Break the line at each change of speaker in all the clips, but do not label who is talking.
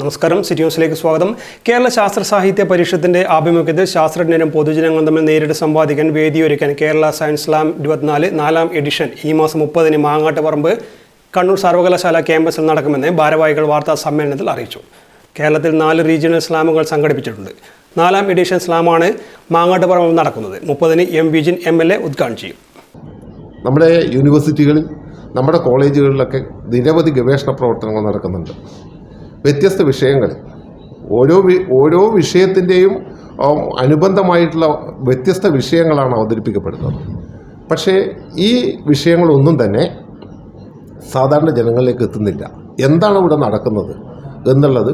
നമസ്കാരം, സിറ്റി ന്യൂസിലേക്ക് സ്വാഗതം. കേരള ശാസ്ത്ര സാഹിത്യ പരിഷത്തിന്റെ ആഭിമുഖ്യത്തിൽ ശാസ്ത്രജ്ഞരും പൊതുജനങ്ങളും തമ്മിൽ നേരിട്ട് സംവാദിക്കാൻ വേദിയൊരുക്കാൻ കേരള സയൻസ് സ്ലാം 24 4ാം എഡിഷൻ ഈ മാസം 30-ന് മാങ്ങാട്ടുപറമ്പ് കണ്ണൂർ സർവകലാശാല ക്യാമ്പസിൽ നടക്കുമെന്ന് ഭാരവാഹികൾ വാർത്താ സമ്മേളനത്തിൽ അറിയിച്ചു. കേരളത്തിൽ 4 റീജിയണൽ സ്ലാമുകൾ സംഘടിപ്പിച്ചിട്ടുണ്ട്. 4ാം എഡിഷൻ സ്ലാമാണ് മാങ്ങാട്ടുപറമ്പിൽ നടക്കുന്നത്. 30-ന് എം വിജിൻ MLA ഉദ്ഘാടനം ചെയ്യും.
നമ്മുടെ യൂണിവേഴ്സിറ്റികളിൽ, നമ്മുടെ കോളേജുകളിലൊക്കെ നിരവധി ഗവേഷണ പ്രവർത്തനങ്ങൾ നടക്കുന്നുണ്ട്. വ്യത്യസ്ത വിഷയങ്ങൾ, ഓരോ വിഷയത്തിൻ്റെയും അനുബന്ധമായിട്ടുള്ള വ്യത്യസ്ത വിഷയങ്ങളാണ് അവതരിപ്പിക്കപ്പെടുന്നത്. പക്ഷേ ഈ വിഷയങ്ങളൊന്നും തന്നെ സാധാരണ ജനങ്ങളിലേക്ക് എത്തുന്നില്ല. എന്താണ് ഇവിടെ നടക്കുന്നത് എന്നുള്ളത്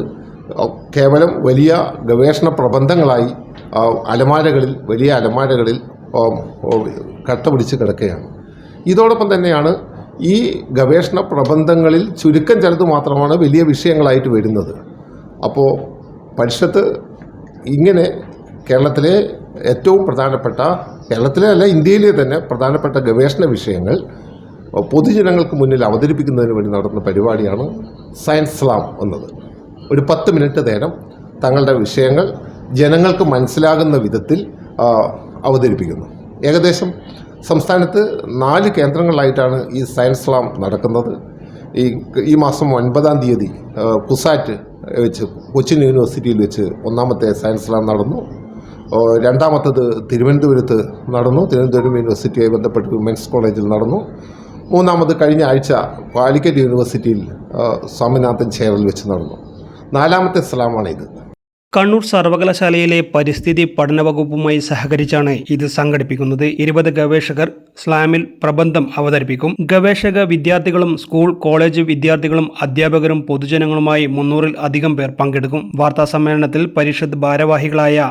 കേവലം വലിയ ഗവേഷണ പ്രബന്ധങ്ങളായി വലിയ അലമാരകളിൽ കട്ടപിടിച്ച് കിടക്കുകയാണ്. ഇതോടൊപ്പം തന്നെയാണ് ഈ ഗവേഷണ പ്രബന്ധങ്ങളിൽ ചുരുക്കം ചിലത് മാത്രമാണ് വലിയ വിഷയങ്ങളായിട്ട് വരുന്നത്. അപ്പോൾ പരിഷത്ത് ഇങ്ങനെ കേരളത്തിലെ ഏറ്റവും പ്രധാനപ്പെട്ട, കേരളത്തിലെ അല്ല ഇന്ത്യയിലെ തന്നെ പ്രധാനപ്പെട്ട ഗവേഷണ വിഷയങ്ങൾ പൊതുജനങ്ങൾക്ക് മുന്നിൽ അവതരിപ്പിക്കുന്നതിന് വേണ്ടി നടത്തുന്ന പരിപാടിയാണ് സയൻസ് സ്ലാം എന്നത്. ഒരു 10 മിനിറ്റ് നേരം തങ്ങളുടെ വിഷയങ്ങൾ ജനങ്ങൾക്ക് മനസ്സിലാകുന്ന വിധത്തിൽ അവതരിപ്പിക്കുന്നു. ഏകദേശം സംസ്ഥാനത്ത് 4 കേന്ദ്രങ്ങളിലായിട്ടാണ് ഈ സയൻസ് സ്ലാം നടക്കുന്നത്. ഈ മാസം 9-ാം തീയതി കുസാറ്റ് വെച്ച്, കൊച്ചിൻ യൂണിവേഴ്സിറ്റിയിൽ വെച്ച് 1ാമത്തെ സയൻസ് സ്ലാം നടന്നു. 2ാമത്തത് തിരുവനന്തപുരത്ത് നടന്നു. തിരുവനന്തപുരം യൂണിവേഴ്സിറ്റിയുമായി ബന്ധപ്പെട്ട് വിമൻസ് കോളേജിൽ നടന്നു. 3ാമത് കഴിഞ്ഞ ആഴ്ച കാലിക്കറ്റ് യൂണിവേഴ്സിറ്റിയിൽ സ്വാമിനാഥൻ ചെയറിൽ വെച്ച് നടന്നു. 4ാമത്തെ സ്ലാമാണിത്.
കണ്ണൂർ സർവകലാശാലയിലെ പരിസ്ഥിതി പഠന വകുപ്പുമായി സഹകരിച്ചാണ് ഇത് സംഘടിപ്പിക്കുന്നത്. 20 ഗവേഷകർ സ്ലാമിൽ പ്രബന്ധം അവതരിപ്പിക്കും. ഗവേഷക വിദ്യാർത്ഥികളും സ്കൂൾ കോളേജ് വിദ്യാർത്ഥികളും അധ്യാപകരും പൊതുജനങ്ങളുമായി 300-ൽ അധികം പേർ പങ്കെടുക്കും. വാർത്താ സമ്മേളനത്തിൽ പരിഷത്ത് ഭാരവാഹികളായ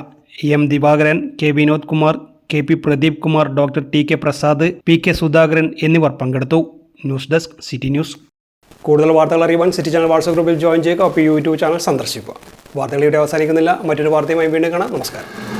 M Divakaran, K Vinod Kumar, KP Pradeep Kumar, doctor TK Prasad, PK Sudhakaran എന്നിവർ പങ്കെടുത്തു. News desk, city news. കൂടുതൽ വാർത്തകൾ അറിയുവാൻ സിറ്റി ചാനൽ വാട്സ്ആപ്പ് ഗ്രൂപ്പിൽ ജോയിൻ ചെയ്യുക. ഒപ്പം YouTube ചാനൽ സന്ദർശിക്കുക. വാർത്തകൾ ഇവിടെ അവസാനിക്കുന്നില്ല. മറ്റൊരു വാർത്തയുമായി വീണ്ടും കാണാം. നമസ്കാരം.